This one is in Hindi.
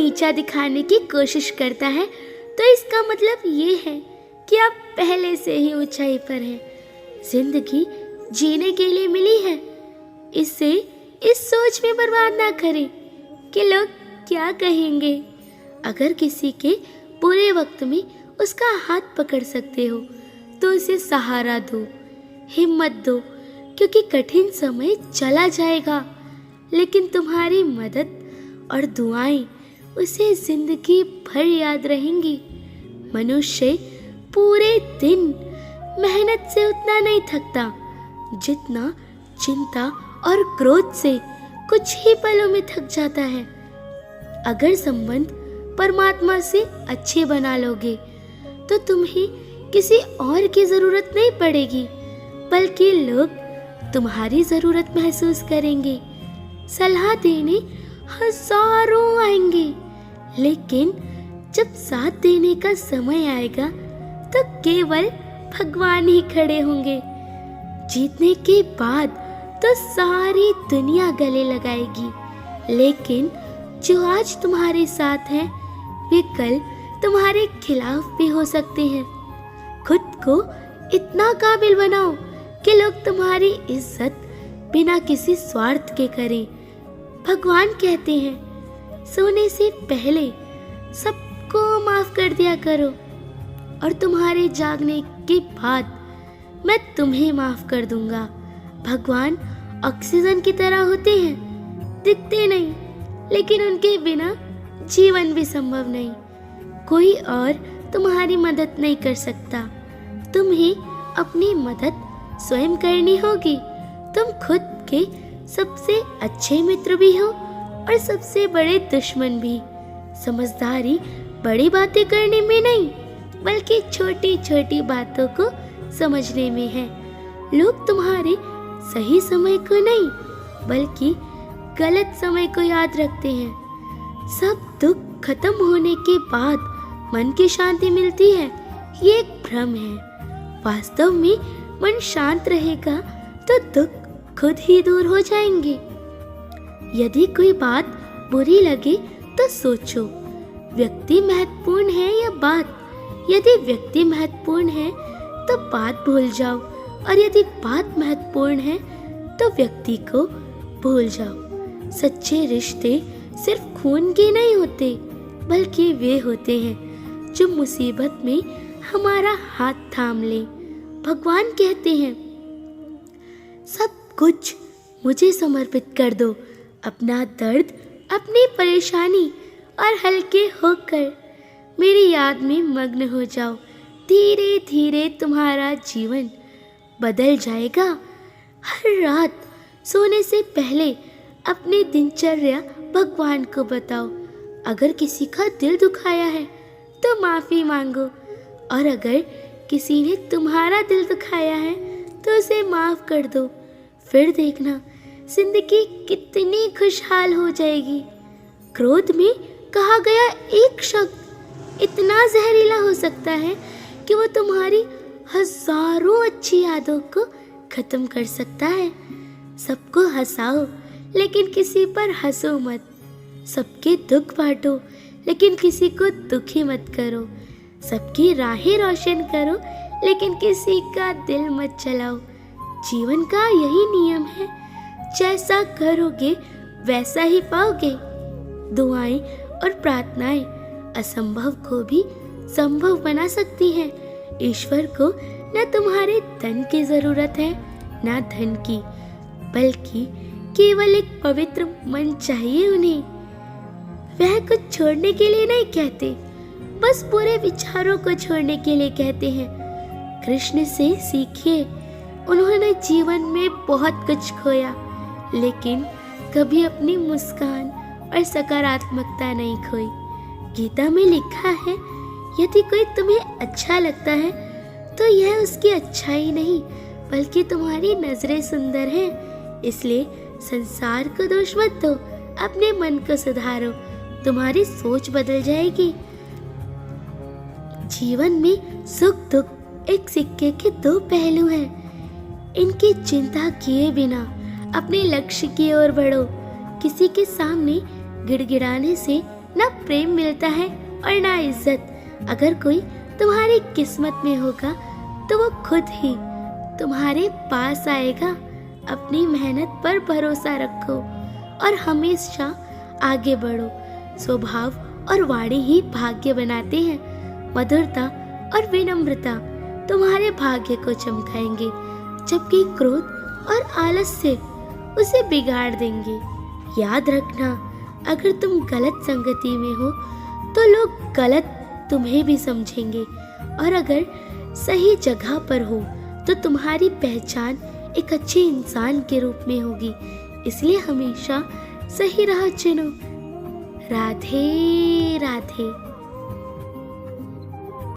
नीचा दिखाने की कोशिश करता है तो इसका मतलब ये है कि आप पहले से ही ऊंचाई पर हैं। जिंदगी जीने के लिए मिली है, इसे इस सोच में बर्बाद ना करें कि लोग क्या कहेंगे। अगर किसी के बुरे वक्त में उसका हाथ पकड़ सकते हो तो उसे सहारा दो, हिम्मत दो, क्योंकि कठिन समय चला जाएगा लेकिन तुम्हारी मदद और दुआएं उसे जिंदगी भर याद रहेंगी। मनुष्य पूरे दिन मेहनत से उतना नहीं थकता जितना चिंता और क्रोध से कुछ ही पलों में थक जाता है। अगर संबंध परमात्मा से अच्छे बना लोगे तो तुम्हें किसी और की जरूरत नहीं पड़ेगी, बल्कि लोग तुम्हारी जरूरत महसूस करेंगे। सलाह देने हजारों आएंगे, लेकिन जब साथ देने का समय आएगा तो केवल भगवान ही खड़े होंगे। जीतने के बाद तो सारी दुनिया गले लगाएगी, लेकिन जो आज तुम्हारे साथ हैं वे कल तुम्हारे खिलाफ भी हो सकते हैं। खुद को इतना काबिल बनाओ कि लोग तुम्हारी इज्जत बिना किसी स्वार्थ के करें। भगवान कहते हैं सोने से पहले सबको माफ कर दिया करो और तुम्हारे जागने के बाद मैं तुम्हें माफ कर दूंगा। भगवान ऑक्सीजन की तरह होते हैं, दिखते नहीं, लेकिन उनके बिना जीवन भी संभव नहीं। कोई और तुम्हारी मदद नहीं कर सकता, तुम्हें अपनी मदद स्वयं करनी होगी। तुम खुद के सबसे अच्छे मित्र भी हो और सबसे बड़े दुश्मन भी। समझदारी बड़ी बातें करने में नहीं, बल्कि छोटी छोटी बातों को समझने में है। लोग तुम्हारे सही समय को नहीं, बल्कि गलत समय को याद रखते हैं। सब दुख खत्म होने के बाद मन की शांति मिलती है, ये एक भ्रम है। वास्तव में मन शांत रहेगा तो दुख खुद ही दूर हो जाएंगे। यदि कोई बात बुरी लगे तो सोचो, व्यक्ति महत्वपूर्ण है या बात। यदि व्यक्ति महत्वपूर्ण है तो बात भूल जाओ, और यदि बात महत्वपूर्ण है तो व्यक्ति को भूल जाओ। सच्चे रिश्ते सिर्फ खून के नहीं होते, बल्कि वे होते हैं जो मुसीबत में हमारा हाथ थाम ले। भगवान कहते हैं सब कुछ मुझे समर्पित कर दो, अपना दर्द, अपनी परेशानी, और हल्के होकर मेरी याद में मग्न हो जाओ। धीरे धीरे तुम्हारा जीवन बदल जाएगा। हर रात सोने से पहले अपनी दिनचर्या भगवान को बताओ। अगर किसी का दिल दुखाया है तो माफी मांगो, और अगर किसी ने तुम्हारा दिल दुखाया है तो उसे माफ कर दो। फिर देखना जिंदगी कितनी खुशहाल हो जाएगी। क्रोध में कहा गया एक शब्द इतना जहरीला हो सकता है कि वो तुम्हारी हजारों अच्छी यादों को खत्म कर सकता है। सबको हंसाओ, लेकिन किसी पर हंसो मत। सबके दुख बांटो, लेकिन किसी को दुखी मत करो। सबकी राहें रोशन करो, लेकिन किसी का दिल मत चलाओ। जीवन का यही नियम है, जैसा करोगे वैसा ही पाओगे। दुआएं और प्रार्थनाएं असंभव को भी संभव बना सकती हैं। ईश्वर को न तुम्हारे धन की जरूरत है, न धन की, बल्कि केवल एक पवित्र मन चाहिए उन्हें। वह कुछ छोड़ने के लिए नहीं कहते, बस बुरे विचारों को छोड़ने के लिए कहते हैं। कृष्ण से सीखिए, उन्होंने जीवन में बहुत कुछ खोया, लेकिन कभी अपनी मुस्कान और सकारात्मकता नहीं खोई। गीता में लिखा है, यदि कोई तुम्हें अच्छा लगता है तो यह उसकी अच्छाई नहीं, बल्कि तुम्हारी नजरें सुंदर हैं। इसलिए संसार को दोष मत दो, अपने मन को सुधारो, तुम्हारी सोच बदल जाएगी। जीवन में सुख दुख एक सिक्के के दो पहलू हैं। इनकी चिंता किए बिना अपने लक्ष्य की ओर बढ़ो। किसी के सामने गिड़गिड़ाने से ना प्रेम मिलता है और ना इज्जत। अगर कोई तुम्हारी किस्मत में होगा तो वो खुद ही तुम्हारे पास आएगा। अपनी मेहनत पर भरोसा रखो और हमेशा आगे बढ़ो। स्वभाव और वाणी ही भाग्य बनाते हैं। मधुरता और विनम्रता तुम्हारे भाग्य को चमकाएंगे, जबकि क्रोध और आलस्य उसे बिगाड़ देंगे। याद रखना, अगर तुम गलत संगति में हो तो लोग गलत तुम्हें भी समझेंगे, और अगर सही जगह पर हो तो तुम्हारी पहचान एक अच्छे इंसान के रूप में होगी। इसलिए हमेशा सही राह चुनो। राधे राधे।